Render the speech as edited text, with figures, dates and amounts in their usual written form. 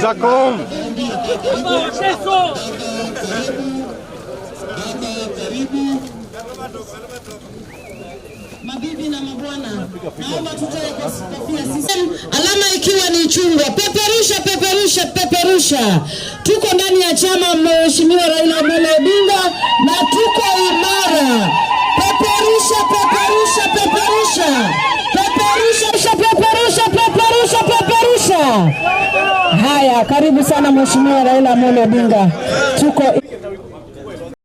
Zakon! Mabibi na mabwana, naomba tutoe kofia sisi. Alama ikiwa ni chungwa. Peperusha, peperusha, peperusha. Tuko ndani ya chama Mheshimiwa Raila Amolo Odinga na tuko imara. Peperusha, peperusha, peperusha. Peperusha, peperusha, peperusha, peperusha. Haya, karibu sana Mheshimiwa Raila Amolo Odinga. Tuko